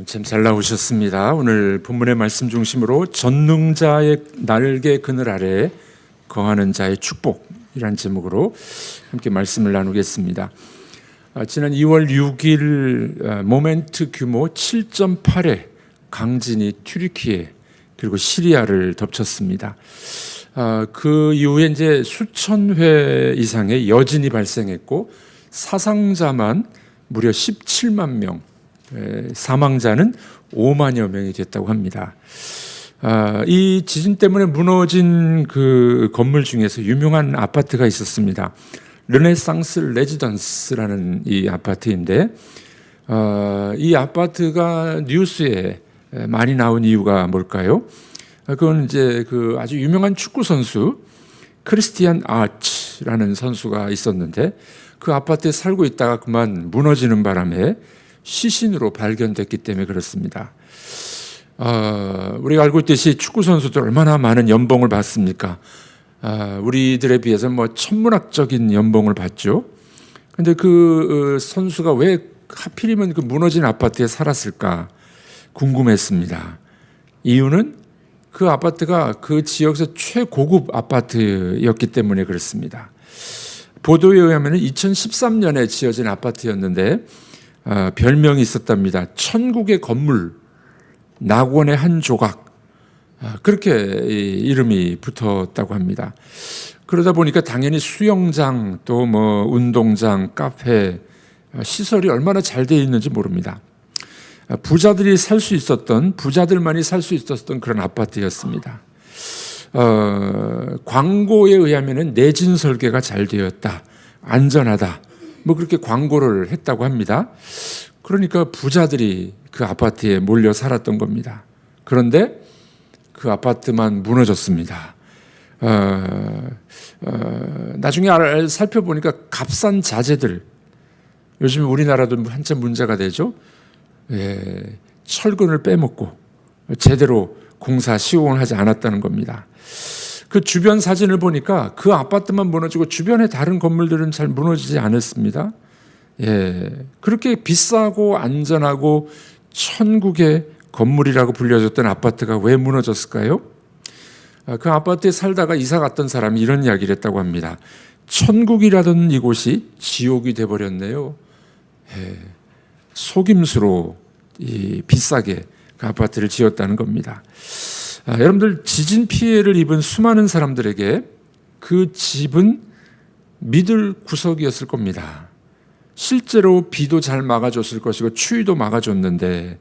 참 잘 나오셨습니다. 오늘 본문의 말씀 중심으로 전능자의 날개 그늘 아래 거하는 자의 축복이라는 제목으로 함께 말씀을 나누겠습니다. 지난 2월 6일 모멘트 규모 7.8의 강진이 튀르키예 그리고 시리아를 덮쳤습니다. 그 이후에 이제 수천 회 이상의 여진이 발생했고 사상자만 무려 17만 명, 사망자는 5만여 명이 됐다고 합니다. 이 지진 때문에 무너진 그 건물 중에서 유명한 아파트가 있었습니다. 르네상스 레지던스라는 이 아파트인데, 이 아파트가 뉴스에 많이 나온 이유가 뭘까요? 그건 이제 그 아주 유명한 축구 선수 크리스티안 아츠라는 선수가 있었는데, 그 아파트에 살고 있다가 그만 무너지는 바람에 시신으로 발견됐기 때문에 그렇습니다. 우리가 알고 있듯이 축구 선수들 얼마나 많은 연봉을 받습니까? 우리들에 비해서 뭐 천문학적인 연봉을 받죠. 근데 그 선수가 왜 하필이면 그 무너진 아파트에 살았을까 궁금했습니다. 이유는 그 아파트가 그 지역에서 최고급 아파트였기 때문에 그렇습니다. 보도에 의하면 2013년에 지어진 아파트였는데 별명이 있었답니다. 천국의 건물, 낙원의 한 조각, 그렇게 이름이 붙었다고 합니다. 그러다 보니까 당연히 수영장, 또 뭐 운동장, 카페, 시설이 얼마나 잘 되어 있는지 모릅니다. 부자들만이 살 수 있었던 그런 아파트였습니다. 광고에 의하면 내진 설계가 잘 되었다, 안전하다, 뭐 그렇게 광고를 했다고 합니다. 그러니까 부자들이 그 아파트에 몰려 살았던 겁니다. 그런데 그 아파트만 무너졌습니다. 나중에 살펴보니까 값싼 자재들, 요즘 우리나라도 한참 문제가 되죠. 철근을 빼먹고 제대로 공사 시공을 하지 않았다는 겁니다. 그 주변 사진을 보니까 그 아파트만 무너지고 주변의 다른 건물들은 잘 무너지지 않았습니다. 그렇게 비싸고 안전하고 천국의 건물이라고 불려졌던 아파트가 왜 무너졌을까요? 그 아파트에 살다가 이사 갔던 사람이 이런 이야기를 했다고 합니다. 천국이라던 이곳이 지옥이 돼버렸네요. 속임수로 비싸게 그 아파트를 지었다는 겁니다. 여러분들, 지진 피해를 입은 수많은 사람들에게 그 집은 믿을 구석이었을 겁니다. 실제로 비도 잘 막아줬을 것이고 추위도 막아줬는데,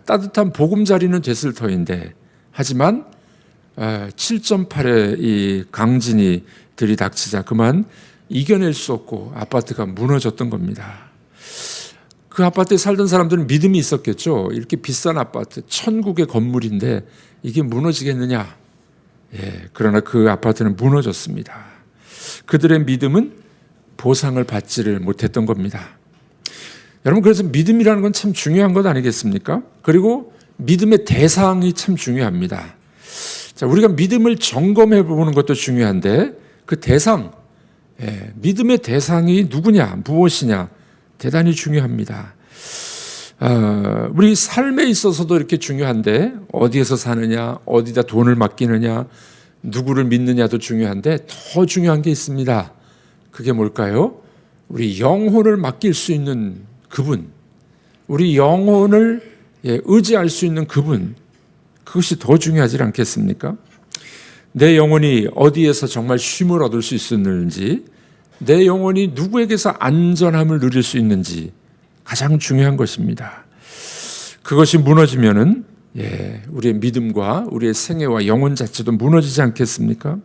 따뜻한 보금자리는 됐을 터인데, 하지만 7.8의 이 강진이 들이닥치자 그만 이겨낼 수 없고 아파트가 무너졌던 겁니다. 그 아파트에 살던 사람들은 믿음이 있었겠죠. 이렇게 비싼 아파트, 천국의 건물인데 이게 무너지겠느냐? 그러나 그 아파트는 무너졌습니다. 그들의 믿음은 보상을 받지를 못했던 겁니다. 여러분, 그래서 믿음이라는 건 참 중요한 것 아니겠습니까? 그리고 믿음의 대상이 참 중요합니다. 자, 우리가 믿음을 점검해 보는 것도 중요한데 그 대상, 믿음의 대상이 누구냐, 무엇이냐, 대단히 중요합니다. 우리 삶에 있어서도 이렇게 중요한데, 어디에서 사느냐, 어디다 돈을 맡기느냐, 누구를 믿느냐도 중요한데 더 중요한 게 있습니다. 그게 뭘까요? 우리 영혼을 맡길 수 있는 그분, 우리 영혼을 의지할 수 있는 그분, 그것이 더 중요하지 않겠습니까? 내 영혼이 어디에서 정말 쉼을 얻을 수 있었는지, 내 영혼이 누구에게서 안전함을 누릴 수 있는지 가장 중요한 것입니다. 그것이 무너지면은 우리의 믿음과 우리의 생애와 영혼 자체도 무너지지 않겠습니까?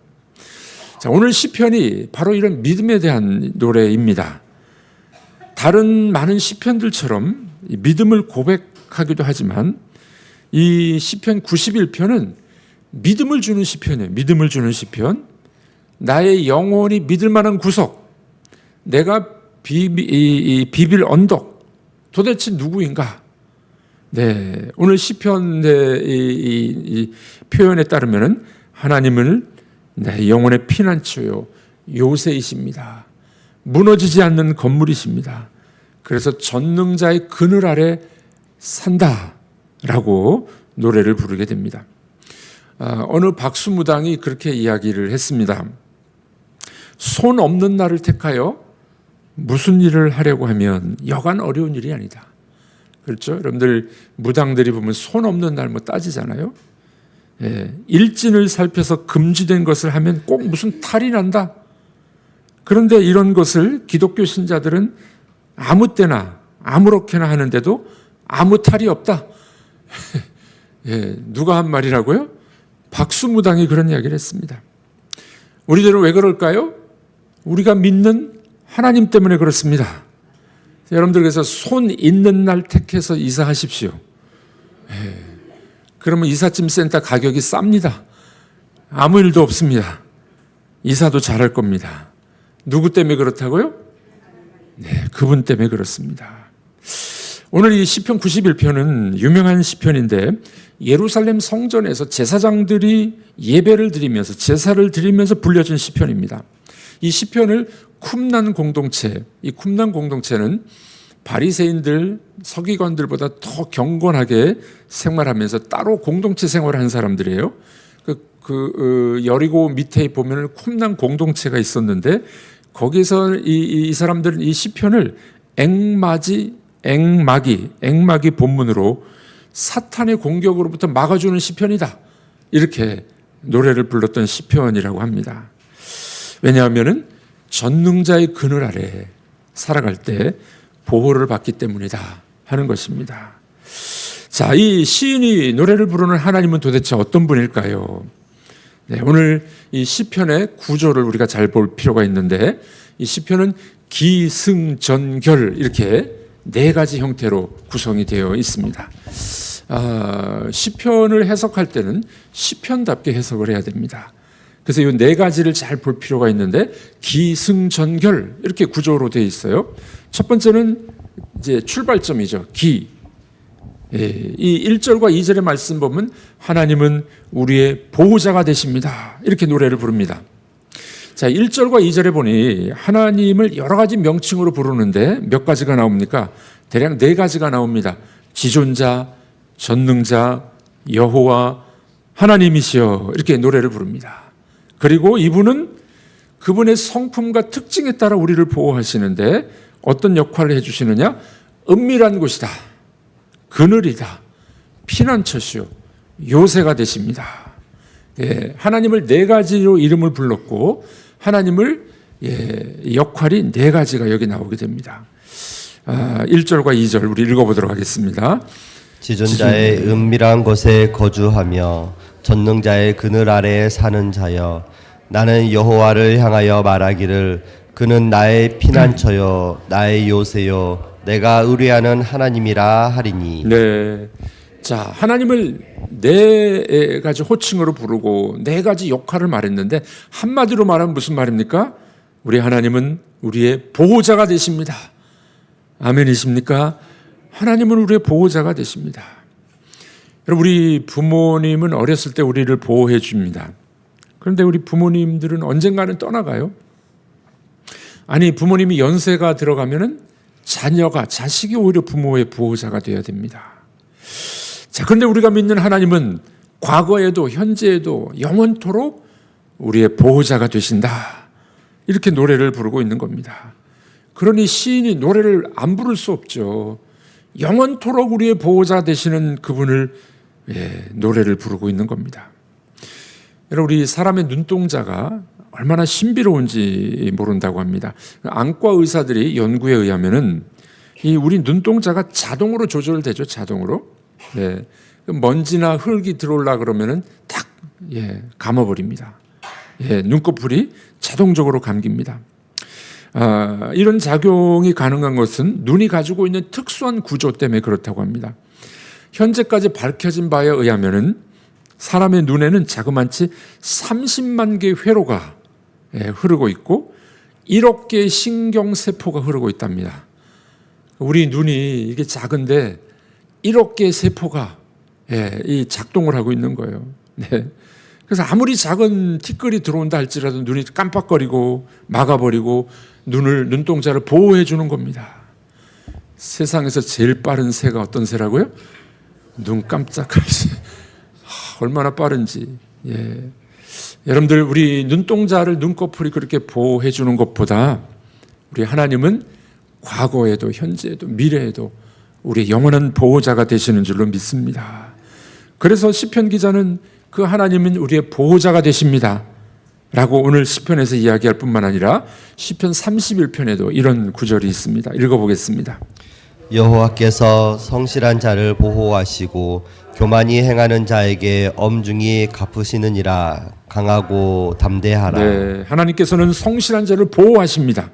자, 오늘 시편이 바로 이런 믿음에 대한 노래입니다. 다른 많은 시편들처럼 믿음을 고백하기도 하지만 이 시편 91편은 믿음을 주는 시편이에요. 믿음을 주는 시편. 나의 영혼이 믿을 만한 구석, 내가 비빌 언덕, 도대체 누구인가? 오늘 시편의 이 표현에 따르면 하나님은 내 영혼의 피난처요 요새이십니다. 무너지지 않는 건물이십니다. 그래서 전능자의 그늘 아래 산다라고 노래를 부르게 됩니다. 어느 박수무당이 그렇게 이야기를 했습니다. 손 없는 날을 택하여 무슨 일을 하려고 하면 여간 어려운 일이 아니다. 그렇죠? 여러분들 무당들이 보면 손 없는 날 뭐 따지잖아요. 예, 일진을 살펴서 금지된 것을 하면 꼭 무슨 탈이 난다. 그런데 이런 것을 기독교 신자들은 아무 때나 아무렇게나 하는데도 아무 탈이 없다. 예, 누가 한 말이라고요? 박수무당이 그런 이야기를 했습니다. 우리들은 왜 그럴까요? 우리가 믿는 하나님 때문에 그렇습니다. 여러분들 그래서 손 있는 날 택해서 이사하십시오. 예, 그러면 이삿짐 센터 가격이 쌉니다. 아무 일도 없습니다. 이사도 잘할 겁니다. 누구 때문에 그렇다고요? 네, 그분 때문에 그렇습니다. 오늘 이 시편 91편은 유명한 시편인데 예루살렘 성전에서 제사장들이 예배를 드리면서 제사를 드리면서 불려진 시편입니다. 이 시편을 쿰난 공동체, 이 쿰난 공동체는 바리새인들, 서기관들보다 더 경건하게 생활하면서 따로 공동체 생활을 한 사람들이에요. 여리고 밑에 보면 쿰난 공동체가 있었는데 거기서 이 사람들은 이 시편을 앵마기 본문으로 사탄의 공격으로부터 막아주는 시편이다. 이렇게 노래를 불렀던 시편이라고 합니다. 왜냐하면 전능자의 그늘 아래 살아갈 때 보호를 받기 때문이다 하는 것입니다. 자, 이 시인이 노래를 부르는 하나님은 도대체 어떤 분일까요? 네, 오늘 이 시편의 구조를 우리가 잘 볼 필요가 있는데 이 시편은 기승전결 이렇게 네 가지 형태로 구성이 되어 있습니다. 시편을 해석할 때는 시편답게 해석을 해야 됩니다. 그래서 이 네 가지를 잘 볼 필요가 있는데 기승전결 이렇게 구조로 되어 있어요. 첫 번째는 이제 출발점이죠. 이 1절과 2절의 말씀 보면 하나님은 우리의 보호자가 되십니다. 이렇게 노래를 부릅니다. 자, 1절과 2절에 보니 하나님을 여러 가지 명칭으로 부르는데 몇 가지가 나옵니까? 대략 네 가지가 나옵니다. 지존자, 전능자, 여호와, 하나님이시여 이렇게 노래를 부릅니다. 그리고 이분은 그분의 성품과 특징에 따라 우리를 보호하시는데 어떤 역할을 해주시느냐? 은밀한 곳이다, 그늘이다, 피난처시요, 요새가 되십니다. 예, 하나님을 네 가지로 이름을 불렀고 하나님을 역할이 네 가지가 여기 나오게 됩니다. 1절과 2절 우리 읽어보도록 하겠습니다. 지존자의 은밀한 곳에 거주하며 전능자의 그늘 아래에 사는 자여, 나는 여호와를 향하여 말하기를 그는 나의 피난처요 나의 요새요 내가 의뢰하는 하나님이라 하리니. 네, 자, 하나님을 네 가지 호칭으로 부르고 네 가지 역할을 말했는데 한마디로 말하면 무슨 말입니까? 우리 하나님은 우리의 보호자가 되십니다. 아멘이십니까? 하나님은 우리의 보호자가 되십니다. 여러분, 우리 부모님은 어렸을 때 우리를 보호해 줍니다. 그런데 우리 부모님들은 언젠가는 떠나가요. 아니, 부모님이 연세가 들어가면은 자식이 오히려 부모의 보호자가 되어야 됩니다. 자, 그런데 우리가 믿는 하나님은 과거에도 현재에도 영원토록 우리의 보호자가 되신다. 이렇게 노래를 부르고 있는 겁니다. 그러니 시인이 노래를 안 부를 수 없죠. 영원토록 우리의 보호자 되시는 그분을 노래를 부르고 있는 겁니다. 여러분, 우리 사람의 눈동자가 얼마나 신비로운지 모른다고 합니다. 안과 의사들이 연구에 의하면은 우리 눈동자가 자동으로 조절되죠. 자동으로. 네. 먼지나 흙이 들어올라 그러면은 딱 감아버립니다. 눈꺼풀이 자동적으로 감깁니다. 이런 작용이 가능한 것은 눈이 가지고 있는 특수한 구조 때문에 그렇다고 합니다. 현재까지 밝혀진 바에 의하면은 사람의 눈에는 자그마치 30만 개의 회로가 흐르고 있고 1억 개의 신경세포가 흐르고 있답니다. 우리 눈이 이게 작은데 1억 개의 세포가 이 작동을 하고 있는 거예요. 네. 그래서 아무리 작은 티끌이 들어온다 할지라도 눈이 깜빡거리고 막아버리고 눈동자를 보호해 주는 겁니다. 세상에서 제일 빠른 새가 어떤 새라고요? 눈 깜짝할 새. 얼마나 빠른지. 예. 여러분들, 우리 눈동자를 눈꺼풀이 그렇게 보호해 주는 것보다 우리 하나님은 과거에도 현재에도 미래에도 우리의 영원한 보호자가 되시는 줄로 믿습니다. 그래서 시편 기자는 그 하나님은 우리의 보호자가 되십니다 라고 오늘 시편에서 이야기할 뿐만 아니라 시편 31편에도 이런 구절이 있습니다. 읽어보겠습니다. 여호와께서 성실한 자를 보호하시고 교만히 행하는 자에게 엄중히 갚으시느니라. 강하고 담대하라. 네, 하나님께서는 성실한 자를 보호하십니다.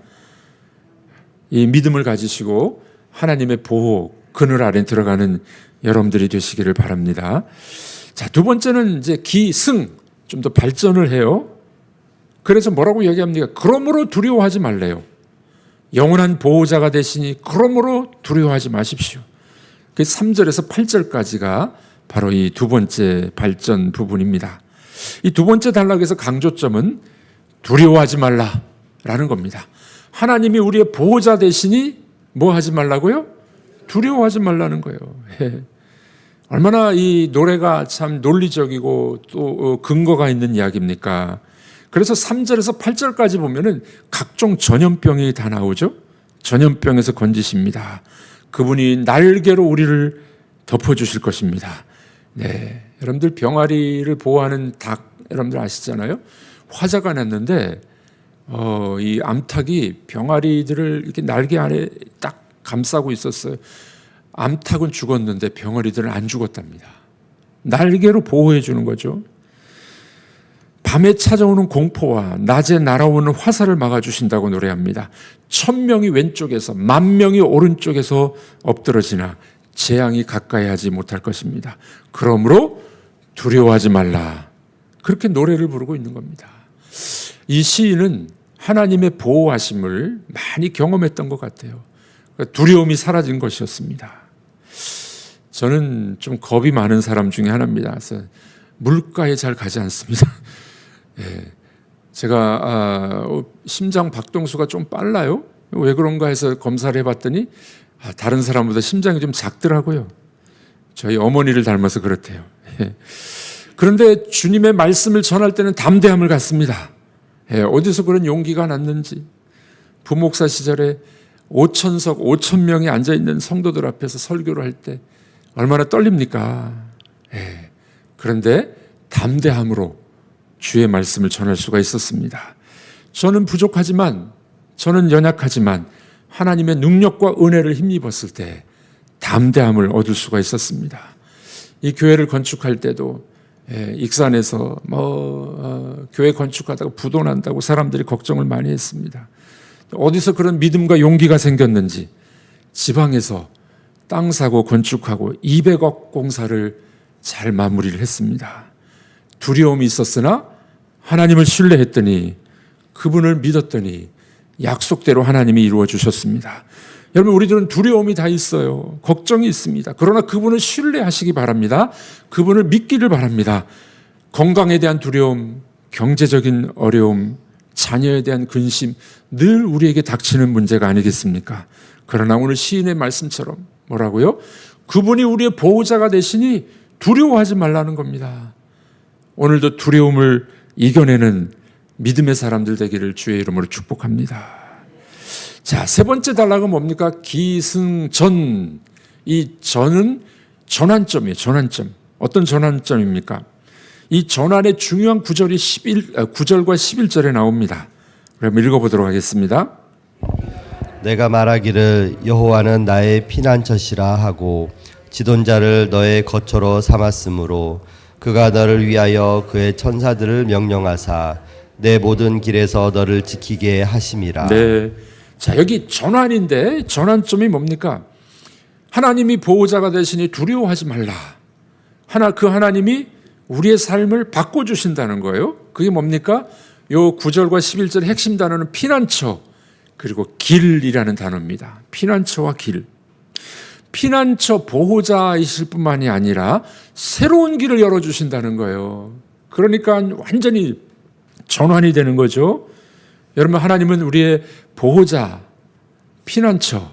이 믿음을 가지시고 하나님의 보호 그늘 아래 들어가는 여러분들이 되시기를 바랍니다. 자, 두 번째는 이제 기승, 좀 더 발전을 해요. 그래서 뭐라고 얘기합니까? 그러므로 두려워하지 말래요. 영원한 보호자가 되시니 그러므로 두려워하지 마십시오. 그 3절에서 8절까지가 바로 이 두 번째 발전 부분입니다. 이 두 번째 단락에서 강조점은 두려워하지 말라라는 겁니다. 하나님이 우리의 보호자 되시니 뭐 하지 말라고요? 두려워하지 말라는 거예요. 예. 얼마나 이 노래가 참 논리적이고 또 근거가 있는 이야기입니까? 그래서 3절에서 8절까지 보면은 각종 전염병이 다 나오죠. 전염병에서 건지십니다. 그분이 날개로 우리를 덮어주실 것입니다. 네, 여러분들 병아리를 보호하는 닭 여러분들 아시잖아요. 화재가 났는데 이 암탉이 병아리들을 이렇게 날개 안에 딱 감싸고 있었어요. 암탉은 죽었는데 병아리들은 안 죽었답니다. 날개로 보호해 주는 거죠. 밤에 찾아오는 공포와 낮에 날아오는 화살을 막아주신다고 노래합니다. 1000명이 왼쪽에서 10,000명이 오른쪽에서 엎드러지나 재앙이 가까이 하지 못할 것입니다. 그러므로 두려워하지 말라. 그렇게 노래를 부르고 있는 겁니다. 이 시인은 하나님의 보호하심을 많이 경험했던 것 같아요. 두려움이 사라진 것이었습니다. 저는 좀 겁이 많은 사람 중에 하나입니다. 그래서 물가에 잘 가지 않습니다. 예, 제가 심장 박동수가 좀 빨라요. 왜 그런가 해서 검사를 해봤더니 다른 사람보다 심장이 좀 작더라고요. 저희 어머니를 닮아서 그렇대요. 예. 그런데 주님의 말씀을 전할 때는 담대함을 갖습니다. 예, 어디서 그런 용기가 났는지. 부목사 시절에 5,000석 5,000명이 앉아있는 성도들 앞에서 설교를 할 때 얼마나 떨립니까? 예. 그런데 담대함으로 주의 말씀을 전할 수가 있었습니다. 저는 부족하지만, 저는 연약하지만 하나님의 능력과 은혜를 힘입었을 때 담대함을 얻을 수가 있었습니다. 이 교회를 건축할 때도 익산에서 교회 건축하다가 부도 난다고 사람들이 걱정을 많이 했습니다. 어디서 그런 믿음과 용기가 생겼는지 지방에서 땅 사고 건축하고 200억 공사를 잘 마무리를 했습니다. 두려움이 있었으나 하나님을 신뢰했더니 그분을 믿었더니 약속대로 하나님이 이루어 주셨습니다. 여러분, 우리들은 두려움이 다 있어요. 걱정이 있습니다. 그러나 그분을 신뢰하시기 바랍니다. 그분을 믿기를 바랍니다. 건강에 대한 두려움, 경제적인 어려움, 자녀에 대한 근심 늘 우리에게 닥치는 문제가 아니겠습니까? 그러나 오늘 시인의 말씀처럼 뭐라고요? 그분이 우리의 보호자가 되시니 두려워하지 말라는 겁니다. 오늘도 두려움을 이겨내는 믿음의 사람들 되기를 주의 이름으로 축복합니다. 자, 세 번째 단락은 뭡니까? 기승전. 이 전은 전환점이에요. 전환점. 어떤 전환점입니까? 이 전환의 중요한 구절이 9절과 11절에 나옵니다. 그럼 읽어보도록 하겠습니다. 내가 말하기를 여호와는 나의 피난처시라 하고 지존자를 너의 거처로 삼았으므로 그가 너를 위하여 그의 천사들을 명령하사 내 모든 길에서 너를 지키게 하심이라. 네. 자, 여기 전환인데 전환점이 뭡니까? 하나님이 보호자가 되시니 두려워하지 말라. 그 하나님이 우리의 삶을 바꿔주신다는 거예요. 그게 뭡니까? 요 9절과 11절의 핵심 단어는 피난처 그리고 길이라는 단어입니다. 피난처와 길. 피난처 보호자이실 뿐만이 아니라 새로운 길을 열어주신다는 거예요. 그러니까 완전히 전환이 되는 거죠. 여러분, 하나님은 우리의 보호자, 피난처,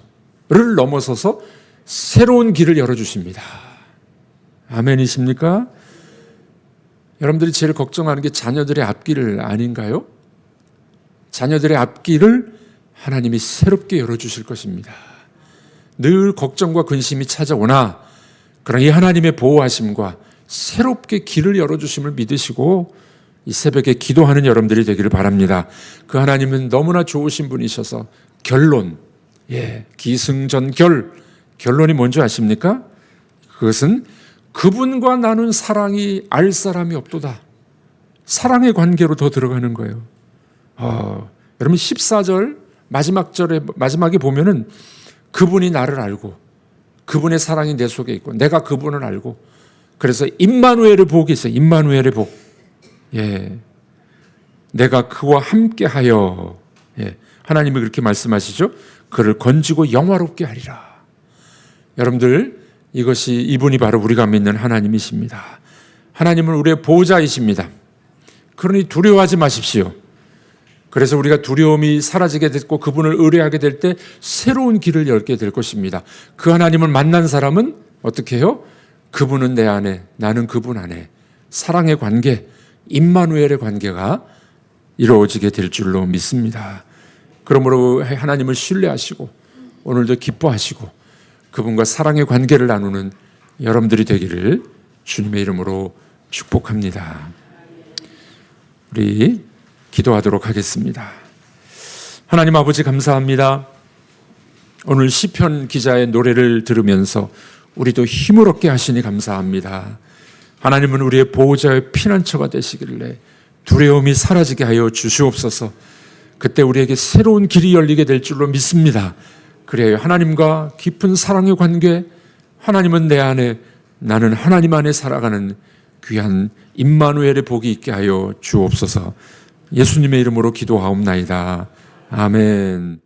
넘어서서 새로운 길을 열어주십니다. 아멘이십니까? 여러분들이 제일 걱정하는 게 자녀들의 앞길을 아닌가요? 자녀들의 앞길을 하나님이 새롭게 열어주실 것입니다. 늘 걱정과 근심이 찾아오나 그러나 이 하나님의 보호하심과 새롭게 길을 열어주심을 믿으시고 이 새벽에 기도하는 여러분들이 되기를 바랍니다. 그 하나님은 너무나 좋으신 분이셔서 결론, 기승전결, 결론이 뭔지 아십니까? 그것은 그분과 나눈 사랑이 알 사람이 없도다. 사랑의 관계로 더 들어가는 거예요. 여러분 14절 마지막에 보면은 그분이 나를 알고 그분의 사랑이 내 속에 있고 내가 그분을 알고 그래서 임마누엘의 복이 있어요. 임마누엘의 복. 내가 그와 함께하여 하나님이 그렇게 말씀하시죠. 그를 건지고 영화롭게 하리라. 여러분들 이것이 이분이 바로 우리가 믿는 하나님이십니다. 하나님은 우리의 보호자이십니다. 그러니 두려워하지 마십시오. 그래서 우리가 두려움이 사라지게 됐고 그분을 의뢰하게 될 때 새로운 길을 열게 될 것입니다. 그 하나님을 만난 사람은 어떻게 해요? 그분은 내 안에, 나는 그분 안에 사랑의 관계, 임마누엘의 관계가 이루어지게 될 줄로 믿습니다. 그러므로 하나님을 신뢰하시고 오늘도 기뻐하시고 그분과 사랑의 관계를 나누는 여러분들이 되기를 주님의 이름으로 축복합니다. 우리 기도하도록 하겠습니다. 하나님 아버지 감사합니다. 오늘 시편 기자의 노래를 들으면서 우리도 힘을 얻게 하시니 감사합니다. 하나님은 우리의 보호자의 피난처가 되시길래 두려움이 사라지게 하여 주시옵소서. 그때 우리에게 새로운 길이 열리게 될 줄로 믿습니다. 그래요. 하나님과 깊은 사랑의 관계, 하나님은 내 안에, 나는 하나님 안에 살아가는 귀한 임마누엘의 복이 있게 하여 주옵소서. 예수님의 이름으로 기도하옵나이다. 아멘.